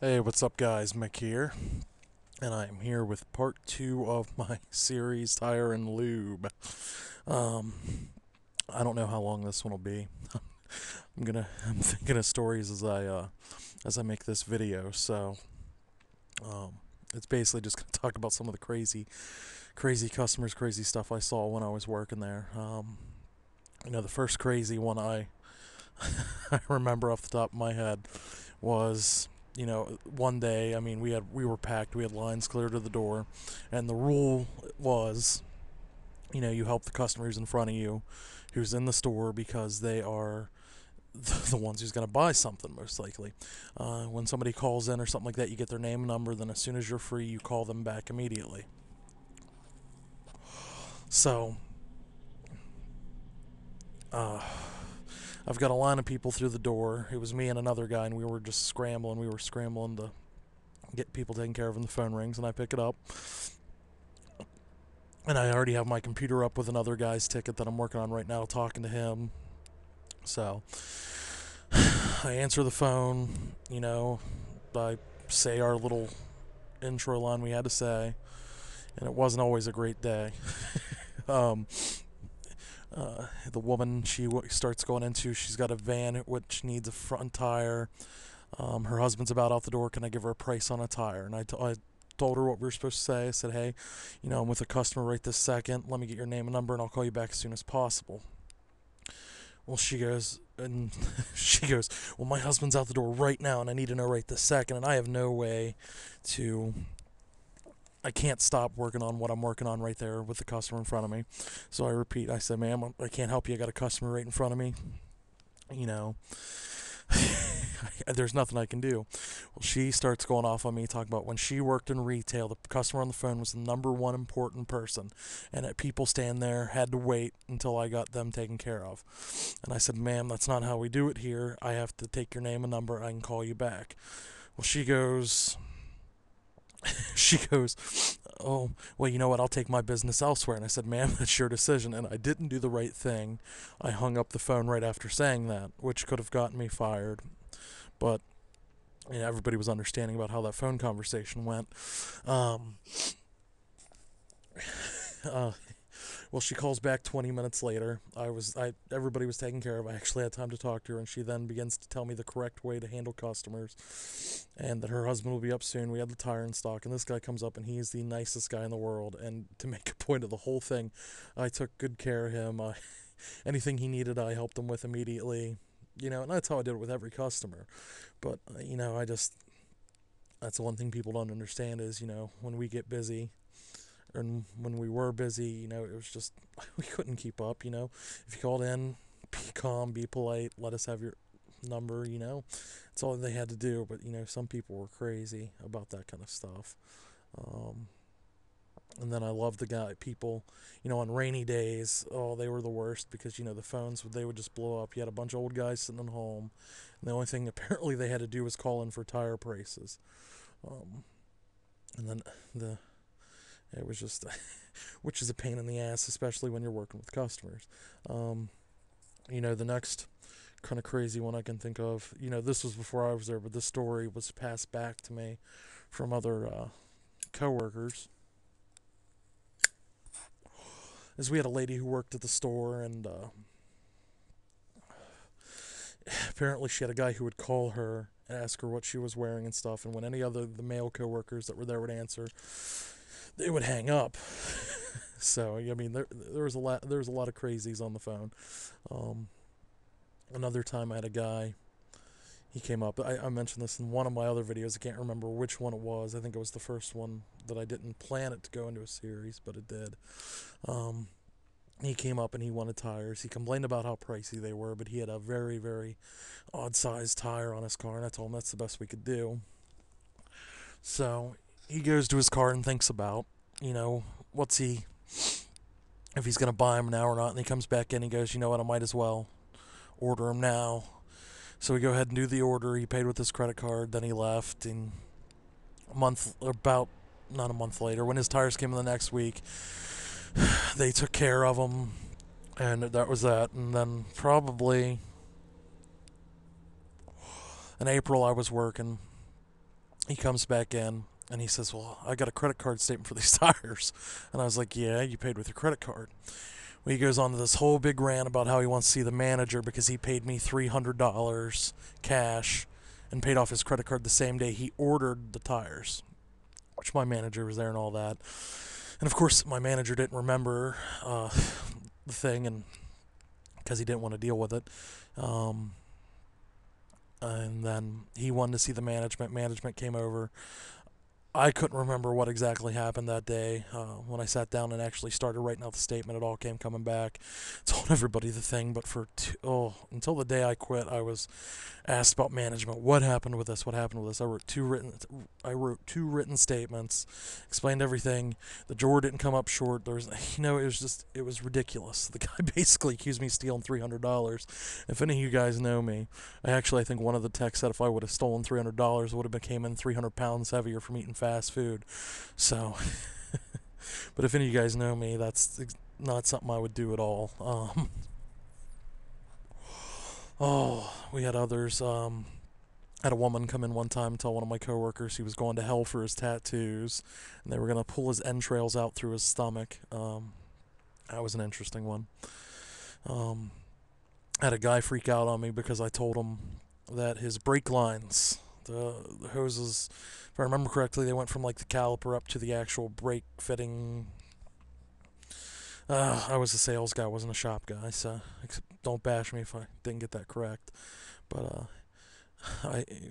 Hey, what's up, guys? Mick here, and I'm here with part two of my series Tire and Lube. Um, I don't know how long this one will be. I'm thinking of stories as I make this video. So, um, it's basically just gonna talk about some of the crazy customers, crazy stuff I saw when I was working there. The first crazy one I remember off the top of my head was, one day, I mean, we were packed, we had lines clear to the door, and the rule was, you help the customer who's in front of you, who's in the store, because they are the ones who's going to buy something, most likely. When somebody calls in or something like that, you get their name and number, then as soon as you're free, you call them back immediately. So, uh, I've got a line of people through the door. It was me and another guy, and we were just scrambling. We were scrambling to get people taken care of, and the phone rings, and I pick it up. And I already have my computer up with another guy's ticket that I'm working on right now, talking to him. So I answer the phone, I say our little intro line we had to say, and it wasn't always a great day. um, the woman, she starts going into, she's got a van which needs a front tire. Her husband's about out the door. Can I give her a price on a tire? And I told her what we were supposed to say. I said, hey, I'm with a customer right this second. Let me get your name and number, and I'll call you back as soon as possible. Well, she goes, well, my husband's out the door right now, and I need to know right this second, and I have no way to. I can't stop working on what I'm working on right there with the customer in front of me. So I said, ma'am, I can't help you. I got a customer right in front of me. You know, there's nothing I can do. Well, she starts going off on me, talking about when she worked in retail, the customer on the phone was the number one important person, and that people stand there had to wait until I got them taken care of. And I said, ma'am, that's not how we do it here. I have to take your name and number. I can call you back. Well, she goes, oh, well, you know what? I'll take my business elsewhere. And I said, ma'am, that's your decision. And I didn't do the right thing. I hung up the phone right after saying that, which could have gotten me fired. But everybody was understanding about how that phone conversation went. Um, uh, well, she calls back 20 minutes later. Everybody was taken care of. I actually had time to talk to her, and she then begins to tell me the correct way to handle customers, and that her husband will be up soon. We had the tire in stock, and this guy comes up, and he's the nicest guy in the world. And to make a point of the whole thing, I took good care of him. Anything he needed, I helped him with immediately. And that's how I did it with every customer. But that's the one thing people don't understand is, when we get busy, and when we were busy, it was just, we couldn't keep up. If you called in, be calm, be polite, let us have your number. It's all they had to do. But some people were crazy about that kind of stuff. And then I love the people, on rainy days, oh, they were the worst, because the phones, they would just blow up. You had a bunch of old guys sitting at home, and the only thing apparently they had to do was call in for tire prices. And then it was just, which is a pain in the ass, especially when you're working with customers. The next kind of crazy one I can think of, this was before I was there, but this story was passed back to me from other coworkers. Is we had a lady who worked at the store, and apparently she had a guy who would call her and ask her what she was wearing and stuff. And when any other the male coworkers that were there would answer, they would hang up. So I mean, there was a lot of crazies on the phone. Another time I had a guy. He came up. I mentioned this in one of my other videos. I can't remember which one it was. I think it was the first one that I didn't plan it to go into a series, but it did. He came up and he wanted tires. He complained about how pricey they were, but he had a very, very odd-sized tire on his car, and I told him that's the best we could do. So he goes to his car and thinks about, if he's going to buy him now or not, and he comes back in and he goes, you know what, I might as well order him now. So we go ahead and do the order. He paid with his credit card, then he left, and not a month later, when his tires came in the next week, they took care of him, and that was that. And then probably in April I was working, he comes back in and he says, "Well, I got a credit card statement for these tires." And I was like, "Yeah, you paid with your credit card." Well, he goes on to this whole big rant about how he wants to see the manager because he paid me $300 cash and paid off his credit card the same day he ordered the tires, which my manager was there and all that. And of course, my manager didn't remember the thing, and because he didn't want to deal with it. Um, and then he wanted to see the management. Management came over. I couldn't remember what exactly happened that day. When I sat down and actually started writing out the statement, it all came coming back. Told everybody the thing, but until the day I quit, I was asked about management. What happened with this? What happened with this? I wrote two written statements, explained everything. The drawer didn't come up short. There was, it was ridiculous. The guy basically accused me of stealing $300. If any of you guys know me, I think one of the techs said if I would have stolen $300, it would have came in 300 pounds heavier from eating fast food. So, but if any of you guys know me, that's not something I would do at all. We had others. I had a woman come in one time and tell one of my coworkers he was going to hell for his tattoos, and they were going to pull his entrails out through his stomach. That was an interesting one. Um, I had a guy freak out on me because I told him that his brake lines, the hoses, if I remember correctly, they went from like the caliper up to the actual brake fitting. I was a sales guy, I wasn't a shop guy, so don't bash me if I didn't get that correct. But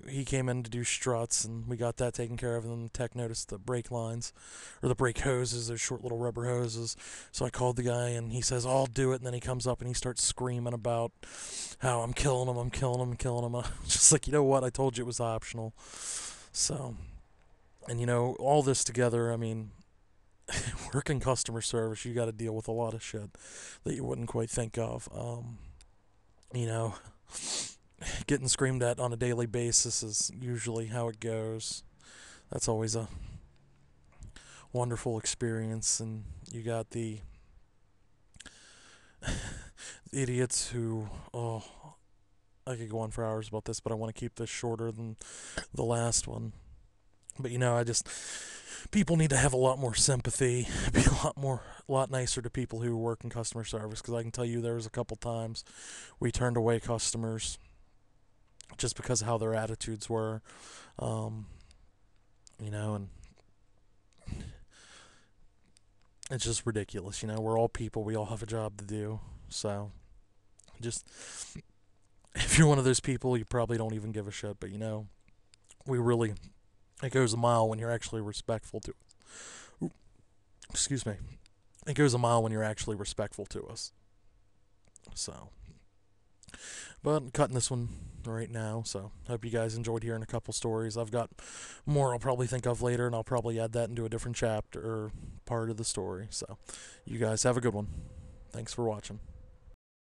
he came in to do struts, and we got that taken care of. And then the tech noticed the brake lines, or the brake hoses, those short little rubber hoses. So I called the guy, and he says, "I'll do it." And then he comes up and he starts screaming about how I'm killing him, I'm killing him, I'm killing him. I'm just like, you know what? I told you it was optional. So, and all this together, I mean, working customer service, you got to deal with a lot of shit that you wouldn't quite think of. You know, getting screamed at on a daily basis is usually how it goes. That's always a wonderful experience. And you got the idiots who, oh, I could go on for hours about this, but I want to keep this shorter than the last one. But people need to have a lot more sympathy, be a lot nicer to people who work in customer service. Because I can tell you, there was a couple times we turned away customers just because of how their attitudes were, and it's just ridiculous. We're all people. We all have a job to do. So, just if you're one of those people, you probably don't even give a shit. But we really, it goes a mile when you're actually respectful to. Excuse me. It goes a mile when you're actually respectful to us. So, but I'm cutting this one right now. So, hope you guys enjoyed hearing a couple stories. I've got more I'll probably think of later, and I'll probably add that into a different chapter or part of the story. So, you guys have a good one. Thanks for watching.